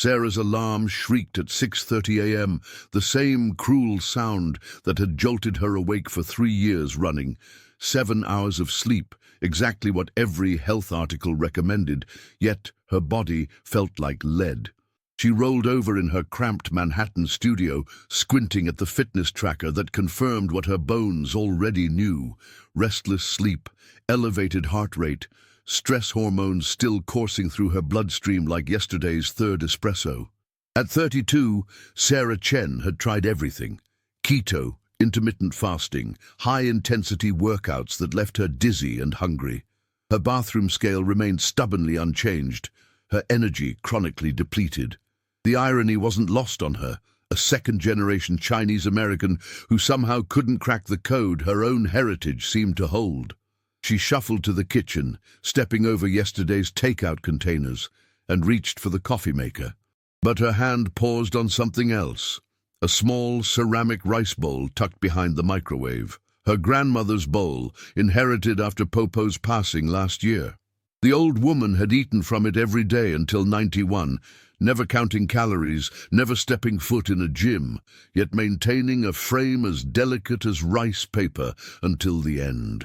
Sarah's alarm shrieked at 6:30 a.m., the same cruel sound that had jolted her awake for 3 years running. 7 hours of sleep, exactly what every health article recommended, yet her body felt like lead. She rolled over in her cramped Manhattan studio, squinting at the fitness tracker that confirmed what her bones already knew. Restless sleep, elevated heart rate, stress hormones still coursing through her bloodstream like yesterday's third espresso. At 32, Sarah Chen had tried everything. Keto, intermittent fasting, high-intensity workouts that left her dizzy and hungry. Her bathroom scale remained stubbornly unchanged, her energy chronically depleted. The irony wasn't lost on her, a second-generation Chinese-American who somehow couldn't crack the code her own heritage seemed to hold. She shuffled to the kitchen, stepping over yesterday's takeout containers, and reached for the coffee maker. But her hand paused on something else, a small ceramic rice bowl tucked behind the microwave, her grandmother's bowl, inherited after Popo's passing last year. The old woman had eaten from it every day until 91, never counting calories, never stepping foot in a gym, yet maintaining a frame as delicate as rice paper until the end.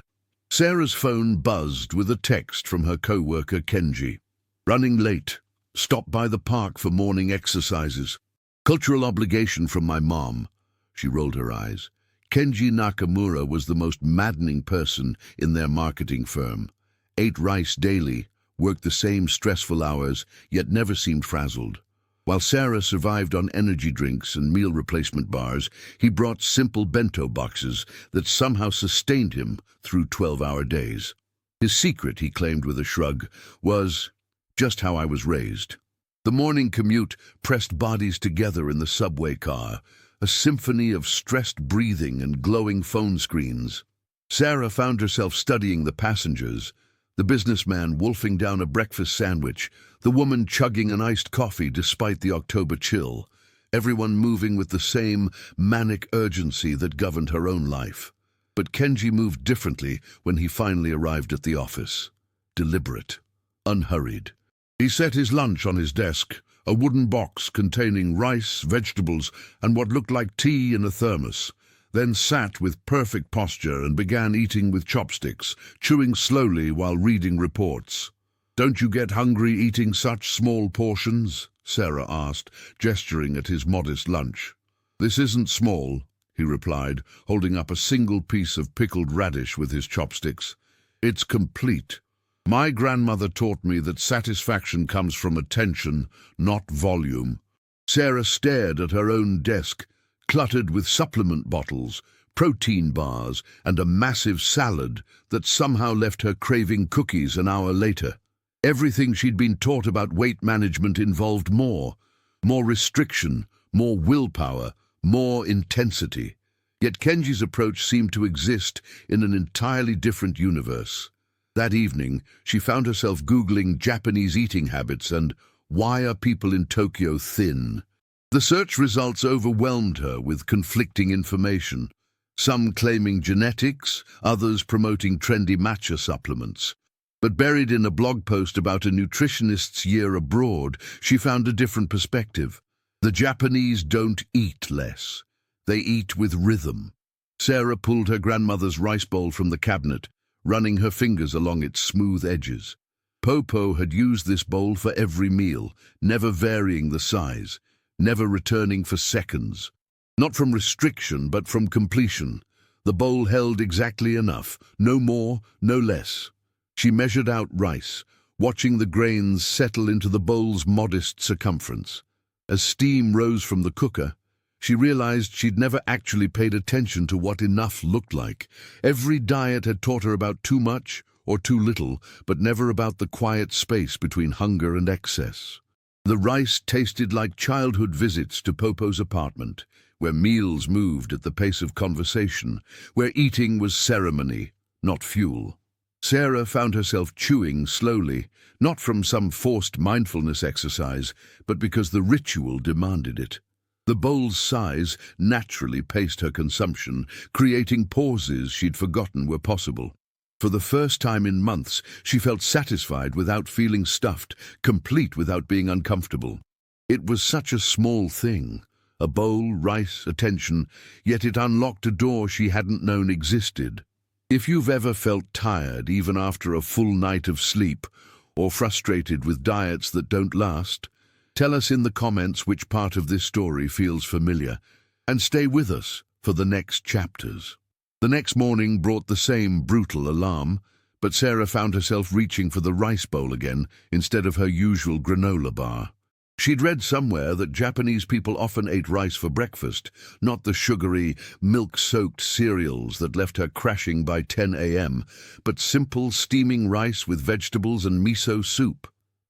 Sarah's phone buzzed with a text from her co-worker Kenji. Running late. Stopped by the park for morning exercises. Cultural obligation from my mom. She rolled her eyes. Kenji Nakamura was the most maddening person in their marketing firm. Ate rice daily, worked the same stressful hours, yet never seemed frazzled. While Sarah survived on energy drinks and meal replacement bars, he brought simple bento boxes that somehow sustained him through 12-hour days. His secret, he claimed with a shrug, was just how I was raised. The morning commute pressed bodies together in the subway car, a symphony of stressed breathing and glowing phone screens. Sarah found herself studying the passengers, the businessman wolfing down a breakfast sandwich, the woman chugging an iced coffee despite the October chill, everyone moving with the same manic urgency that governed her own life. But Kenji moved differently when he finally arrived at the office. Deliberate, unhurried. He set his lunch on his desk, a wooden box containing rice, vegetables, and what looked like tea in a thermos, then sat with perfect posture and began eating with chopsticks, chewing slowly while reading reports. "Don't you get hungry eating such small portions?" Sarah asked, gesturing at his modest lunch. "This isn't small," he replied, holding up a single piece of pickled radish with his chopsticks. "It's complete. My grandmother taught me that satisfaction comes from attention, not volume." Sarah stared at her own desk, cluttered with supplement bottles, protein bars, and a massive salad that somehow left her craving cookies an hour later. Everything she'd been taught about weight management involved more restriction, more willpower, more intensity. Yet Kenji's approach seemed to exist in an entirely different universe. That evening, she found herself Googling Japanese eating habits and "why are people in Tokyo thin?" The search results overwhelmed her with conflicting information, some claiming genetics, others promoting trendy matcha supplements. But buried in a blog post about a nutritionist's year abroad, she found a different perspective. The Japanese don't eat less. They eat with rhythm. Sarah pulled her grandmother's rice bowl from the cabinet, running her fingers along its smooth edges. Popo had used this bowl for every meal, never varying the size, never returning for seconds. Not from restriction, but from completion. The bowl held exactly enough, no more, no less. She measured out rice, watching the grains settle into the bowl's modest circumference. As steam rose from the cooker, she realized she'd never actually paid attention to what enough looked like. Every diet had taught her about too much or too little, but never about the quiet space between hunger and excess. The rice tasted like childhood visits to Popo's apartment, where meals moved at the pace of conversation, where eating was ceremony, not fuel. Sarah found herself chewing slowly, not from some forced mindfulness exercise, but because the ritual demanded it. The bowl's size naturally paced her consumption, creating pauses she'd forgotten were possible. For the first time in months, she felt satisfied without feeling stuffed, complete without being uncomfortable. It was such a small thing. A bowl, rice, attention, yet it unlocked a door she hadn't known existed. If you've ever felt tired, even after a full night of sleep, or frustrated with diets that don't last, tell us in the comments which part of this story feels familiar, and stay with us for the next chapters. The next morning brought the same brutal alarm, but Sarah found herself reaching for the rice bowl again instead of her usual granola bar. She'd read somewhere that Japanese people often ate rice for breakfast, not the sugary, milk-soaked cereals that left her crashing by 10 a.m., but simple steaming rice with vegetables and miso soup.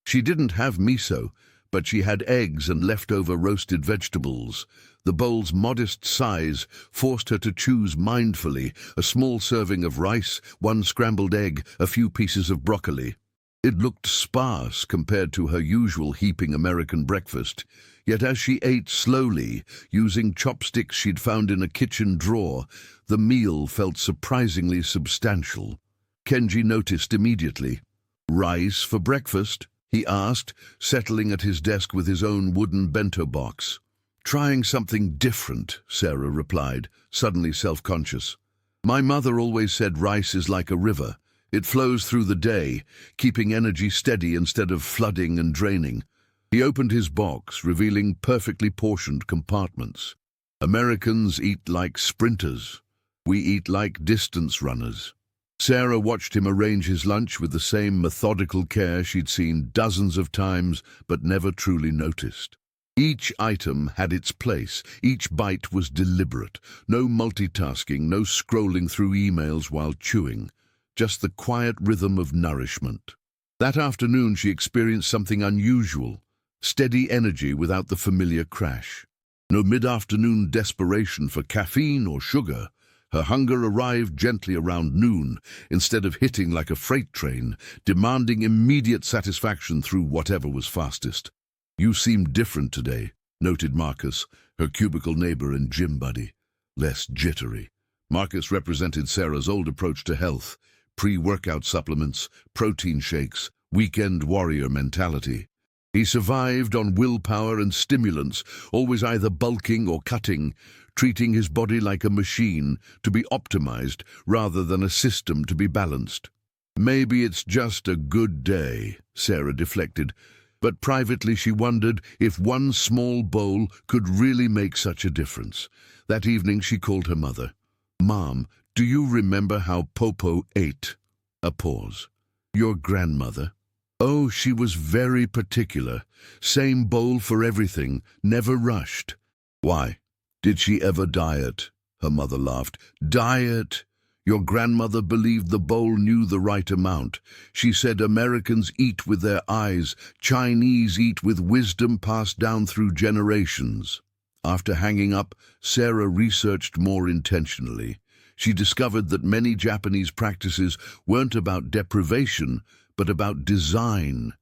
She didn't have miso, but she had eggs and leftover roasted vegetables. The bowl's modest size forced her to choose mindfully: a small serving of rice, one scrambled egg, a few pieces of broccoli. It looked sparse compared to her usual heaping American breakfast, yet as she ate slowly, using chopsticks she'd found in a kitchen drawer, the meal felt surprisingly substantial. Kenji noticed immediately. "Rice for breakfast?" he asked, settling at his desk with his own wooden bento box. "Trying something different," Sarah replied, suddenly self-conscious. "My mother always said rice is like a river. It flows through the day, keeping energy steady instead of flooding and draining." He opened his box, revealing perfectly portioned compartments. "Americans eat like sprinters. We eat like distance runners." Sarah watched him arrange his lunch with the same methodical care she'd seen dozens of times but never truly noticed. Each item had its place. Each bite was deliberate. No multitasking, no scrolling through emails while chewing. Just the quiet rhythm of nourishment. That afternoon she experienced something unusual: steady energy without the familiar crash. No mid-afternoon desperation for caffeine or sugar. Her hunger arrived gently around noon, instead of hitting like a freight train, demanding immediate satisfaction through whatever was fastest. "You seem different today," noted Marcus, her cubicle neighbor and gym buddy. "Less jittery." Marcus represented Sarah's old approach to health: pre-workout supplements, protein shakes, weekend warrior mentality. He survived on willpower and stimulants, always either bulking or cutting, treating his body like a machine to be optimized rather than a system to be balanced. "Maybe it's just a good day," Sarah deflected, but privately she wondered if one small bowl could really make such a difference. That evening she called her mother. "Mom, do you remember how Popo ate?" A pause. "Your grandmother?" "Oh, she was very particular. Same bowl for everything, never rushed." "Why? Did she ever diet?" Her mother laughed. "Diet? Your grandmother believed the bowl knew the right amount. She said Americans eat with their eyes, Chinese eat with wisdom passed down through generations." After hanging up, Sarah researched more intentionally. She discovered that many Japanese practices weren't about deprivation, but about design.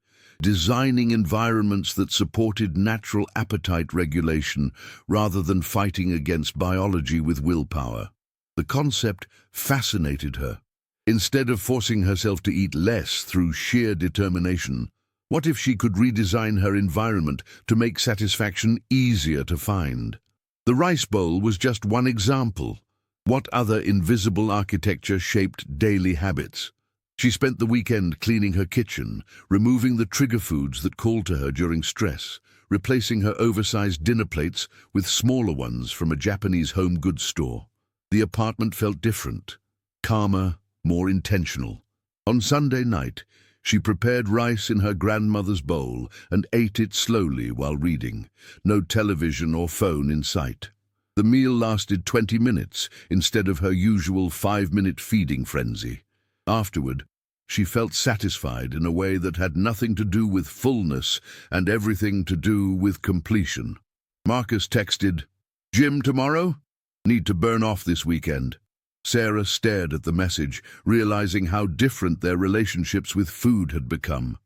Designing environments that supported natural appetite regulation rather than fighting against biology with willpower. The concept fascinated her. Instead of forcing herself to eat less through sheer determination, what if she could redesign her environment to make satisfaction easier to find? The rice bowl was just one example. What other invisible architecture shaped daily habits? She spent the weekend cleaning her kitchen, removing the trigger foods that called to her during stress, replacing her oversized dinner plates with smaller ones from a Japanese home goods store. The apartment felt different, calmer, more intentional. On Sunday night, she prepared rice in her grandmother's bowl and ate it slowly while reading, no television or phone in sight. The meal lasted 20 minutes instead of her usual 5-minute feeding frenzy. Afterward, she felt satisfied in a way that had nothing to do with fullness and everything to do with completion. Marcus texted, "Gym tomorrow? Need to burn off this weekend." Sarah stared at the message, realizing how different their relationships with food had become.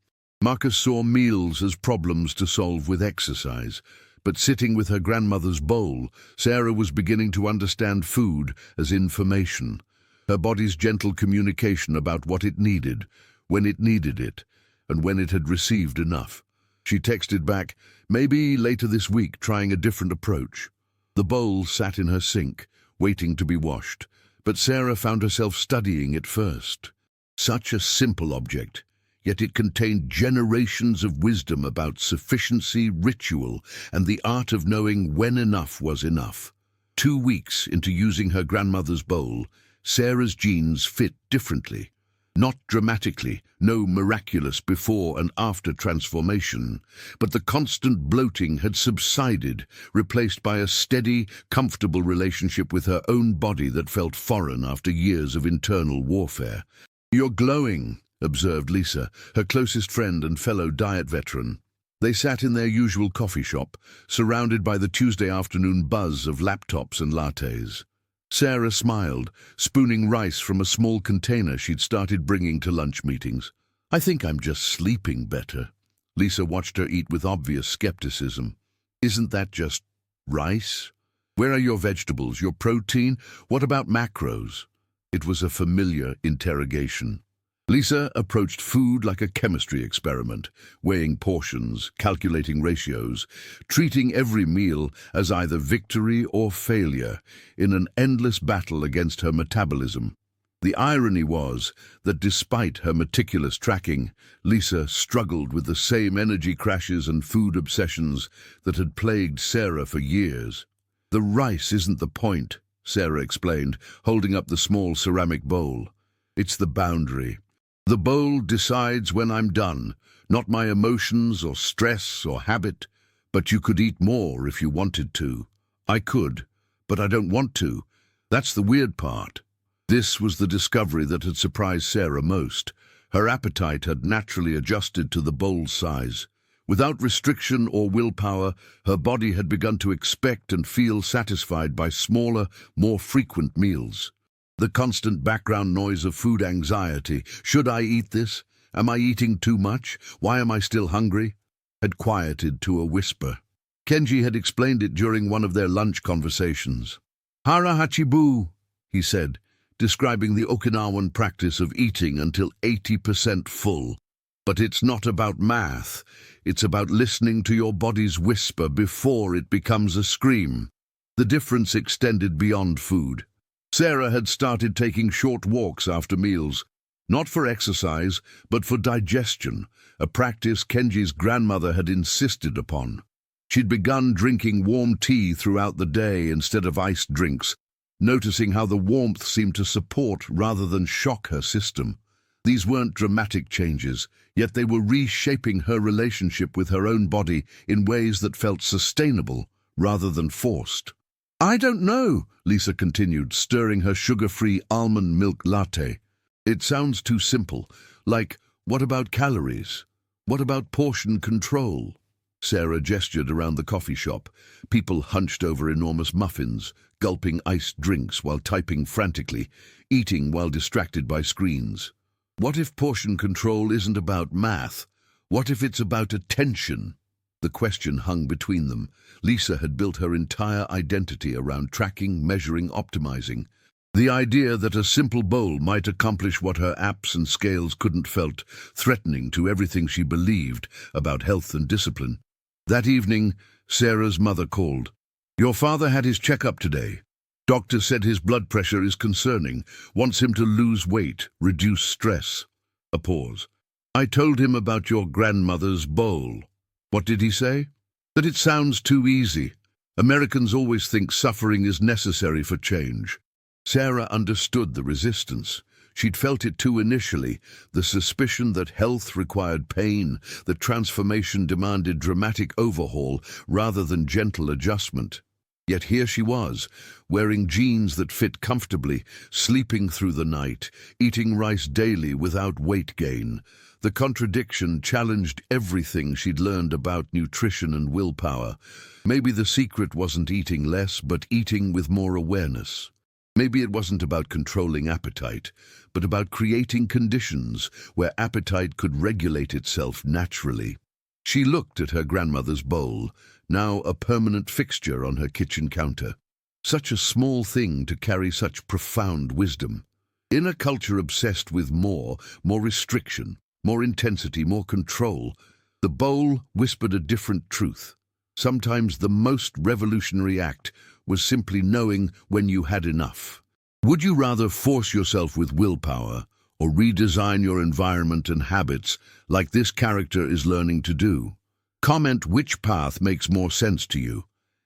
Marcus saw meals as problems to solve with exercise, but sitting with her grandmother's bowl, Sarah was beginning to understand food as information. Her body's gentle communication about what it needed, when it needed it, and when it had received enough. She texted back, maybe later this week, trying a different approach. The bowl sat in her sink, waiting to be washed, but Sarah found herself studying it first. Such a simple object, yet it contained generations of wisdom about sufficiency, ritual, and the art of knowing when enough was enough. 2 weeks into using her grandmother's bowl, Sarah's genes fit differently. Not dramatically, no miraculous before and after transformation, but the constant bloating had subsided, replaced by a steady, comfortable relationship with her own body that felt foreign after years of internal warfare. "You're glowing," observed Lisa, her closest friend and fellow diet veteran. They sat in their usual coffee shop, surrounded by the Tuesday afternoon buzz of laptops and lattes. Sarah smiled, spooning rice from a small container she'd started bringing to lunch meetings. "I think I'm just sleeping better." Lisa watched her eat with obvious skepticism. "Isn't that just rice? Where are your vegetables, your protein? What about macros?" It was a familiar interrogation. Lisa approached food like a chemistry experiment, weighing portions, calculating ratios, treating every meal as either victory or failure in an endless battle against her metabolism. The irony was that despite her meticulous tracking, Lisa struggled with the same energy crashes and food obsessions that had plagued Sarah for years. "The rice isn't the point," Sarah explained, holding up the small ceramic bowl. "It's the boundary. The bowl decides when I'm done, not my emotions or stress or habit, but you could eat more if you wanted to. I could, but I don't want to. That's the weird part." This was the discovery that had surprised Sarah most. Her appetite had naturally adjusted to the bowl's size. Without restriction or willpower, her body had begun to expect and feel satisfied by smaller, more frequent meals. The constant background noise of food anxiety, "Should I eat this? Am I eating too much? Why am I still hungry?" had quieted to a whisper. Kenji had explained it during one of their lunch conversations. "Hara hachibu," he said, describing the Okinawan practice of eating until 80% full. "But it's not about math. It's about listening to your body's whisper before it becomes a scream." The difference extended beyond food. Sarah had started taking short walks after meals, not for exercise, but for digestion, a practice Kenji's grandmother had insisted upon. She'd begun drinking warm tea throughout the day instead of iced drinks, noticing how the warmth seemed to support rather than shock her system. These weren't dramatic changes, yet they were reshaping her relationship with her own body in ways that felt sustainable rather than forced. "I don't know," Lisa continued, stirring her sugar-free almond milk latte. "It sounds too simple, like, what about calories? What about portion control?" Sarah gestured around the coffee shop, people hunched over enormous muffins, gulping iced drinks while typing frantically, eating while distracted by screens. What if portion control isn't about math? What if it's about attention? The question hung between them. Lisa had built her entire identity around tracking, measuring, optimizing. The idea that a simple bowl might accomplish what her apps and scales couldn't felt threatening to everything she believed about health and discipline. That evening, Sarah's mother called. "Your father had his checkup today. Doctor said his blood pressure is concerning, wants him to lose weight, reduce stress." A pause. "I told him about your grandmother's bowl." "What did he say?" "That it sounds too easy. Americans always think suffering is necessary for change." Sarah understood the resistance. She'd felt it too initially, the suspicion that health required pain, that transformation demanded dramatic overhaul rather than gentle adjustment. Yet here she was, wearing jeans that fit comfortably, sleeping through the night, eating rice daily without weight gain. The contradiction challenged everything she'd learned about nutrition and willpower. Maybe the secret wasn't eating less, but eating with more awareness. Maybe it wasn't about controlling appetite, but about creating conditions where appetite could regulate itself naturally. She looked at her grandmother's bowl, now a permanent fixture on her kitchen counter. Such a small thing to carry such profound wisdom. In a culture obsessed with more restriction, more intensity, more control, The bowl whispered a different truth. Sometimes the most revolutionary act was simply knowing when you had enough. Would you rather force yourself with willpower or redesign your environment and habits like this character is learning to do? Comment which path makes more sense to you,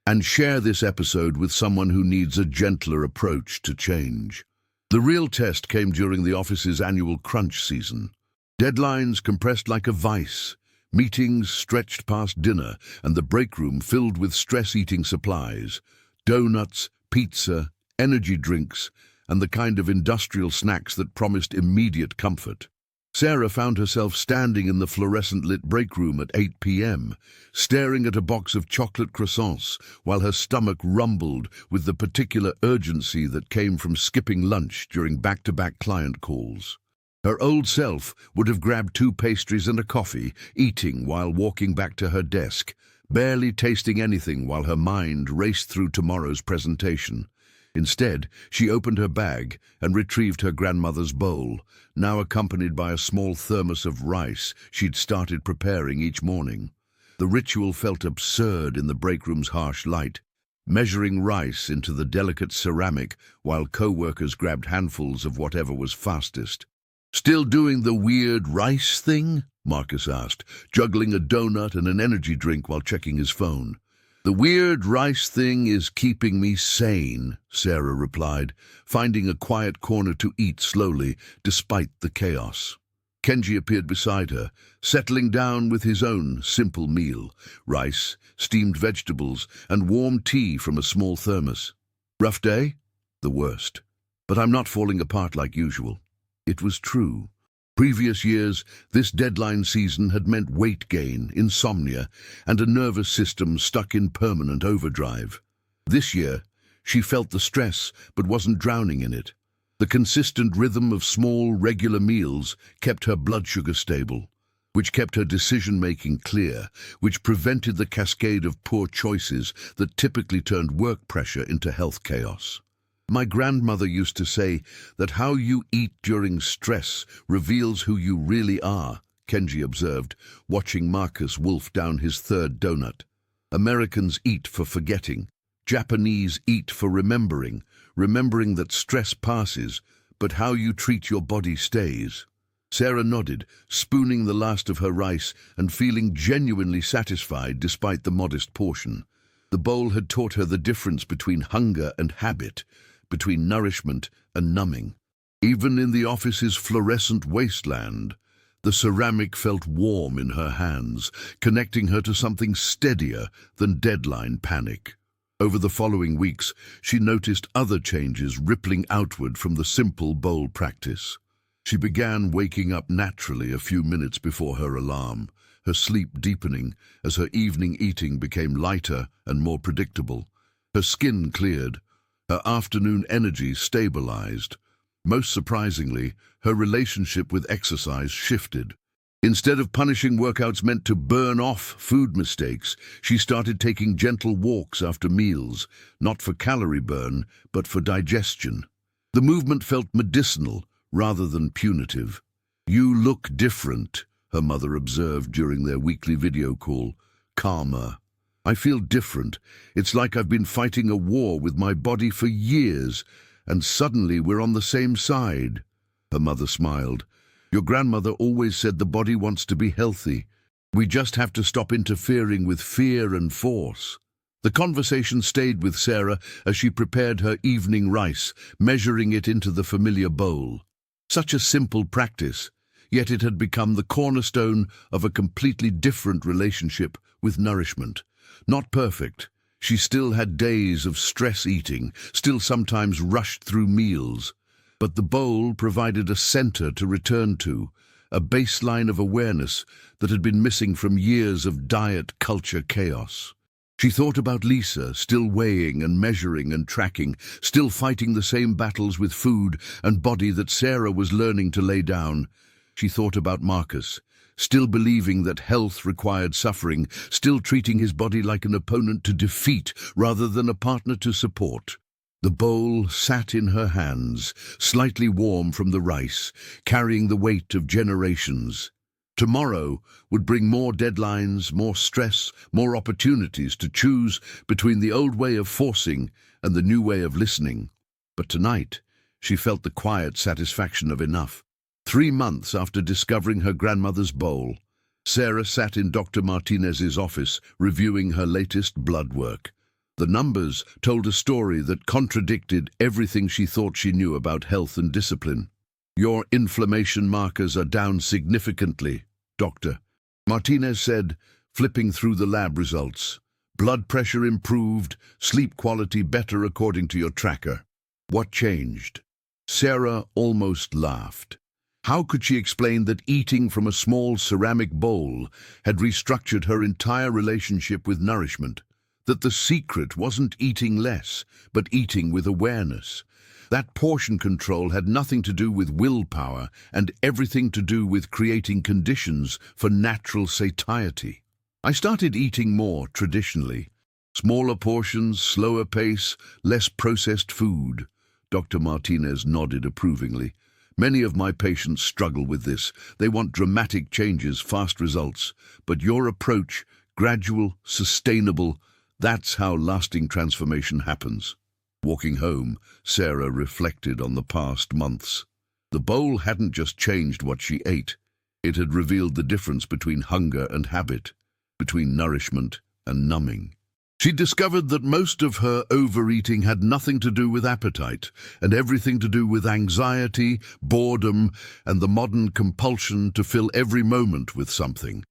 and share this episode with someone who needs a gentler approach to change. The real test came during the office's annual crunch season. Deadlines compressed like a vice, meetings stretched past dinner, and the break room filled with stress-eating supplies, donuts, pizza, energy drinks, and the kind of industrial snacks that promised immediate comfort. Sarah found herself standing in the fluorescent-lit break room at 8 p.m., staring at a box of chocolate croissants while her stomach rumbled with the particular urgency that came from skipping lunch during back-to-back client calls. Her old self would have grabbed 2 pastries and a coffee, eating while walking back to her desk, barely tasting anything while her mind raced through tomorrow's presentation. Instead, she opened her bag and retrieved her grandmother's bowl, now accompanied by a small thermos of rice she'd started preparing each morning. The ritual felt absurd in the break room's harsh light, measuring rice into the delicate ceramic while co-workers grabbed handfuls of whatever was fastest. "Still doing the weird rice thing?" Marcus asked, juggling a donut and an energy drink while checking his phone. "The weird rice thing is keeping me sane," Sarah replied, finding a quiet corner to eat slowly, despite the chaos. Kenji appeared beside her, settling down with his own simple meal: rice, steamed vegetables, and warm tea from a small thermos. "Rough day?" "The worst. But I'm not falling apart like usual." It was true. Previous years, this deadline season had meant weight gain, insomnia, and a nervous system stuck in permanent overdrive. This year, she felt the stress but wasn't drowning in it. The consistent rhythm of small, regular meals kept her blood sugar stable, which kept her decision-making clear, which prevented the cascade of poor choices that typically turned work pressure into health chaos. "My grandmother used to say that how you eat during stress reveals who you really are," Kenji observed, watching Marcus wolf down his third donut. "Americans eat for forgetting. Japanese eat for remembering, remembering that stress passes, but how you treat your body stays." Sarah nodded, spooning the last of her rice and feeling genuinely satisfied despite the modest portion. The bowl had taught her the difference between hunger and habit, between nourishment and numbing. Even in the office's fluorescent wasteland, the ceramic felt warm in her hands, connecting her to something steadier than deadline panic. Over the following weeks, she noticed other changes rippling outward from the simple bowl practice. She began waking up naturally a few minutes before her alarm, her sleep deepening as her evening eating became lighter and more predictable. Her skin cleared, her afternoon energy stabilized. Most surprisingly, her relationship with exercise shifted. Instead of punishing workouts meant to burn off food mistakes, she started taking gentle walks after meals, not for calorie burn, but for digestion. The movement felt medicinal rather than punitive. "You look different," her mother observed during their weekly video call, calmer. "I feel different. It's like I've been fighting a war with my body for years, and suddenly we're on the same side." Her mother smiled. "Your grandmother always said the body wants to be healthy. We just have to stop interfering with fear and force." The conversation stayed with Sarah as she prepared her evening rice, measuring it into the familiar bowl. Such a simple practice, yet it had become the cornerstone of a completely different relationship with nourishment. Not perfect, she still had days of stress eating, still sometimes rushed through meals. But the bowl provided a center to return to, a baseline of awareness that had been missing from years of diet culture chaos. She thought about Lisa, still weighing and measuring and tracking, still fighting the same battles with food and body that Sarah was learning to lay down. She thought about Marcus, still believing that health required suffering, still treating his body like an opponent to defeat rather than a partner to support. The bowl sat in her hands, slightly warm from the rice, carrying the weight of generations. Tomorrow would bring more deadlines, more stress, more opportunities to choose between the old way of forcing and the new way of listening. But tonight, she felt the quiet satisfaction of enough. 3 months after discovering her grandmother's bowl, Sarah sat in Dr. Martinez's office reviewing her latest blood work. The numbers told a story that contradicted everything she thought she knew about health and discipline. "Your inflammation markers are down significantly, Doctor," Martinez said, flipping through the lab results. "Blood pressure improved, sleep quality better according to your tracker." What changed? Sarah almost laughed. How could she explain that eating from a small ceramic bowl had restructured her entire relationship with nourishment? That the secret wasn't eating less, but eating with awareness. That portion control had nothing to do with willpower and everything to do with creating conditions for natural satiety. "I started eating more traditionally. Smaller portions, slower pace, less processed food." Dr. Martinez nodded approvingly. "Many of my patients struggle with this. They want dramatic changes, fast results. But your approach, gradual, sustainable, that's how lasting transformation happens." Walking home, Sarah reflected on the past months. The bowl hadn't just changed what she ate. It had revealed the difference between hunger and habit, between nourishment and numbing. She discovered that most of her overeating had nothing to do with appetite and everything to do with anxiety, boredom, and the modern compulsion to fill every moment with something.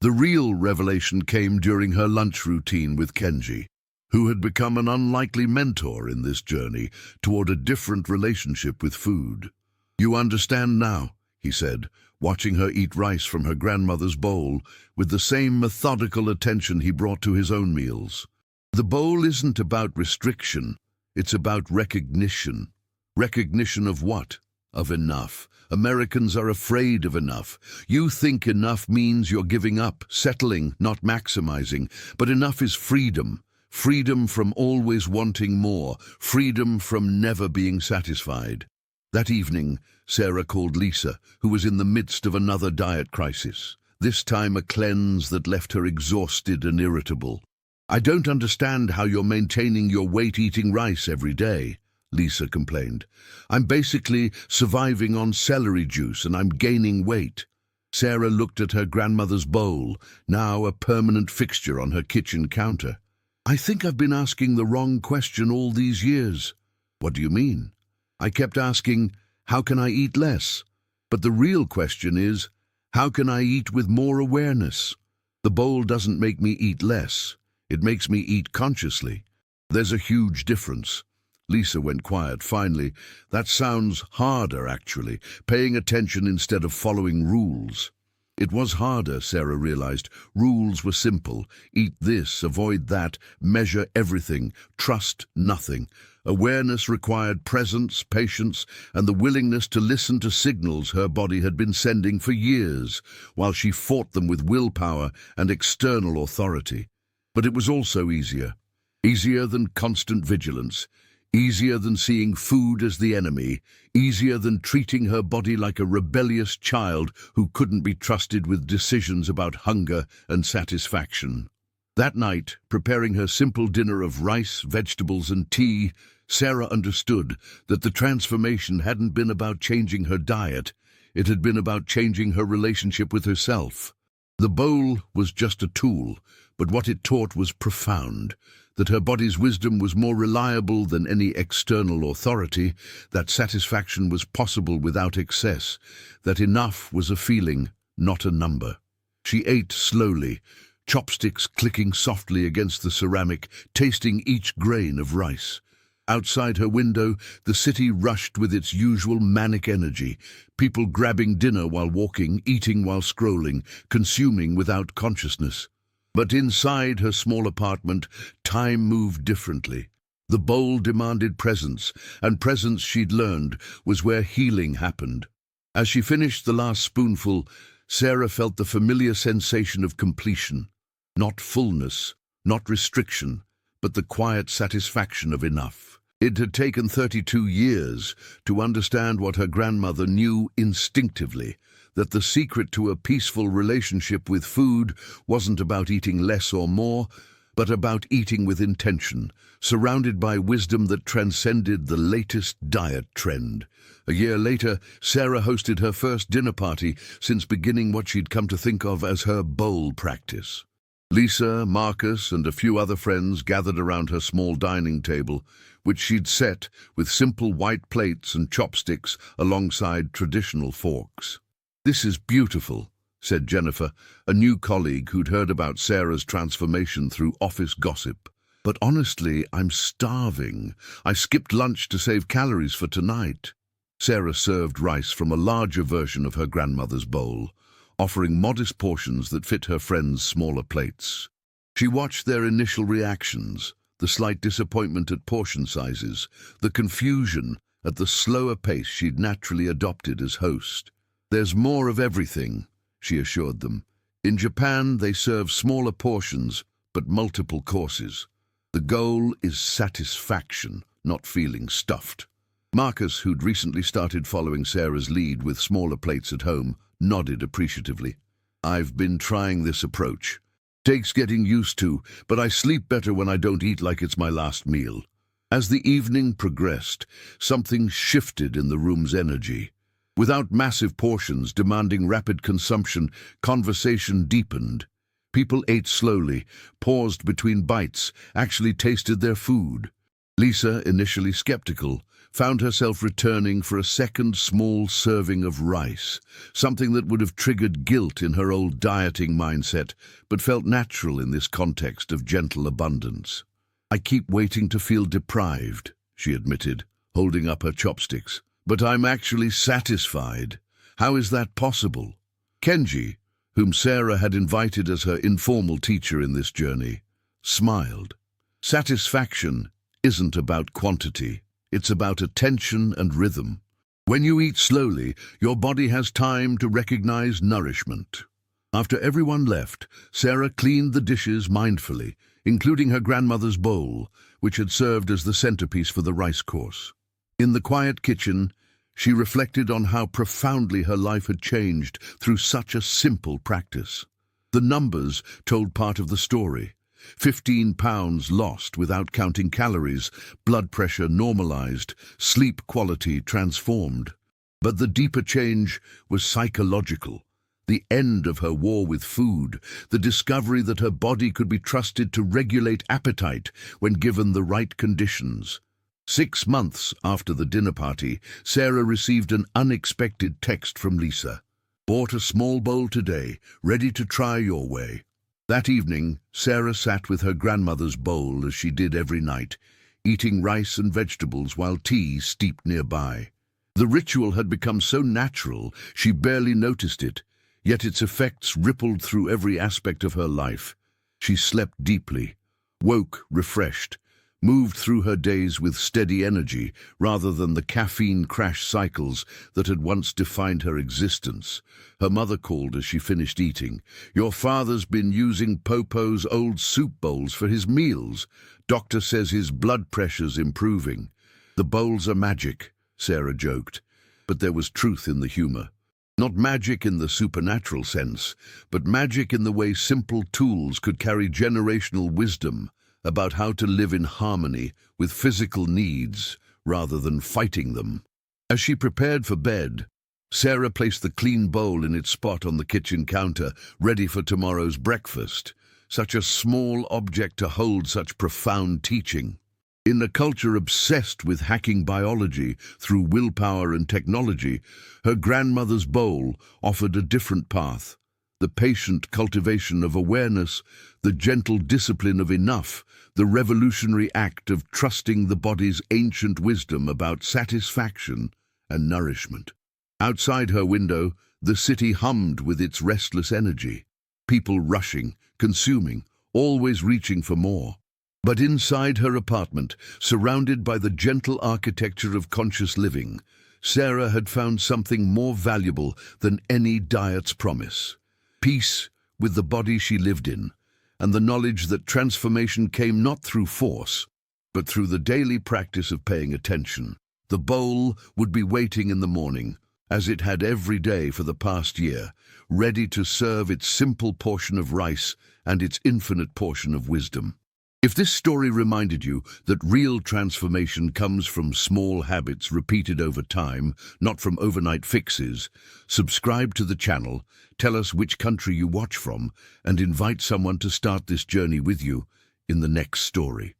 The real revelation came during her lunch routine with Kenji, who had become an unlikely mentor in this journey toward a different relationship with food. "You understand now," he said, watching her eat rice from her grandmother's bowl with the same methodical attention he brought to his own meals. "The bowl isn't about restriction, it's about recognition." Recognition of what? Of enough. Americans are afraid of enough. You think enough means you're giving up, settling, not maximizing. But enough is freedom. Freedom from always wanting more. Freedom from never being satisfied. That evening, Sarah called Lisa, who was in the midst of another diet crisis. This time a cleanse that left her exhausted and irritable. "I don't understand how you're maintaining your weight eating rice every day," Lisa complained. "I'm basically surviving on celery juice and I'm gaining weight." Sarah looked at her grandmother's bowl, now a permanent fixture on her kitchen counter. "I think I've been asking the wrong question all these years." "What do you mean?" "I kept asking, how can I eat less? But the real question is, how can I eat with more awareness? The bowl doesn't make me eat less. It makes me eat consciously. There's a huge difference." Lisa went quiet. Finally, "That sounds harder, actually, paying attention instead of following rules." It was harder, Sarah realized. Rules were simple. Eat this, avoid that, measure everything, trust nothing. Awareness required presence, patience, and the willingness to listen to signals her body had been sending for years, while she fought them with willpower and external authority. But it was also easier. Easier than constant vigilance. Easier than seeing food as the enemy, easier than treating her body like a rebellious child who couldn't be trusted with decisions about hunger and satisfaction. That night, preparing her simple dinner of rice, vegetables, and tea, Sarah understood that the transformation hadn't been about changing her diet, it had been about changing her relationship with herself. The bowl was just a tool, but what it taught was profound. That her body's wisdom was more reliable than any external authority, that satisfaction was possible without excess, that enough was a feeling, not a number. She ate slowly, chopsticks clicking softly against the ceramic, tasting each grain of rice. Outside her window, the city rushed with its usual manic energy, people grabbing dinner while walking, eating while scrolling, consuming without consciousness. But inside her small apartment, time moved differently. The bowl demanded presence, and presence, she'd learned, was where healing happened. As she finished the last spoonful, Sarah felt the familiar sensation of completion. Not fullness, not restriction, but the quiet satisfaction of enough. It had taken 32 years to understand what her grandmother knew instinctively, that the secret to a peaceful relationship with food wasn't about eating less or more, but about eating with intention, surrounded by wisdom that transcended the latest diet trend. A year later, Sarah hosted her first dinner party since beginning what she'd come to think of as her bowl practice. Lisa, Marcus, and a few other friends gathered around her small dining table, which she'd set with simple white plates and chopsticks alongside traditional forks. "This is beautiful," said Jennifer, a new colleague who'd heard about Sarah's transformation through office gossip. "But honestly, I'm starving. I skipped lunch to save calories for tonight." Sarah served rice from a larger version of her grandmother's bowl, offering modest portions that fit her friends' smaller plates. She watched their initial reactions, the slight disappointment at portion sizes, the confusion at the slower pace she'd naturally adopted as host. "There's more of everything," she assured them. "In Japan, they serve smaller portions, but multiple courses. The goal is satisfaction, not feeling stuffed." Marcus, who'd recently started following Sarah's lead with smaller plates at home, nodded appreciatively. "I've been trying this approach. Takes getting used to, but I sleep better when I don't eat like it's my last meal." As the evening progressed, something shifted in the room's energy. Without massive portions demanding rapid consumption, conversation deepened. People ate slowly, paused between bites, actually tasted their food. Lisa, initially skeptical, found herself returning for a second small serving of rice, something that would have triggered guilt in her old dieting mindset, but felt natural in this context of gentle abundance. "I keep waiting to feel deprived," she admitted, holding up her chopsticks. "But I'm actually satisfied. How is that possible?" Kenji, whom Sarah had invited as her informal teacher in this journey, smiled. "Satisfaction isn't about quantity. It's about attention and rhythm. When you eat slowly, your body has time to recognize nourishment." After everyone left, Sarah cleaned the dishes mindfully, including her grandmother's bowl, which had served as the centerpiece for the rice course. In the quiet kitchen, she reflected on how profoundly her life had changed through such a simple practice. The numbers told part of the story. 15 pounds lost without counting calories, blood pressure normalized, sleep quality transformed. But the deeper change was psychological. The end of her war with food, the discovery that her body could be trusted to regulate appetite when given the right conditions. 6 months after the dinner party, Sarah received an unexpected text from Lisa. "Bought a small bowl today, ready to try your way." That evening, Sarah sat with her grandmother's bowl as she did every night, eating rice and vegetables while tea steeped nearby. The ritual had become so natural she barely noticed it, yet its effects rippled through every aspect of her life. She slept deeply, woke refreshed, moved through her days with steady energy rather than the caffeine crash cycles that had once defined her existence. Her mother called as she finished eating. "Your father's been using Popo's old soup bowls for his meals. Doctor says his blood pressure's improving." "The bowls are magic," Sarah joked, but there was truth in the humor. Not magic in the supernatural sense, but magic in the way simple tools could carry generational wisdom about how to live in harmony with physical needs rather than fighting them. As she prepared for bed, Sarah placed the clean bowl in its spot on the kitchen counter, ready for tomorrow's breakfast. Such a small object to hold such profound teaching. In a culture obsessed with hacking biology through willpower and technology, her grandmother's bowl offered a different path. The patient cultivation of awareness, the gentle discipline of enough, the revolutionary act of trusting the body's ancient wisdom about satisfaction and nourishment. Outside her window, the city hummed with its restless energy. People rushing, consuming, always reaching for more. But inside her apartment, surrounded by the gentle architecture of conscious living, Sarah had found something more valuable than any diet's promise. Peace with the body she lived in, and the knowledge that transformation came not through force, but through the daily practice of paying attention. The bowl would be waiting in the morning, as it had every day for the past year, ready to serve its simple portion of rice and its infinite portion of wisdom. If this story reminded you that real transformation comes from small habits repeated over time, not from overnight fixes, subscribe to the channel, tell us which country you watch from, and invite someone to start this journey with you in the next story.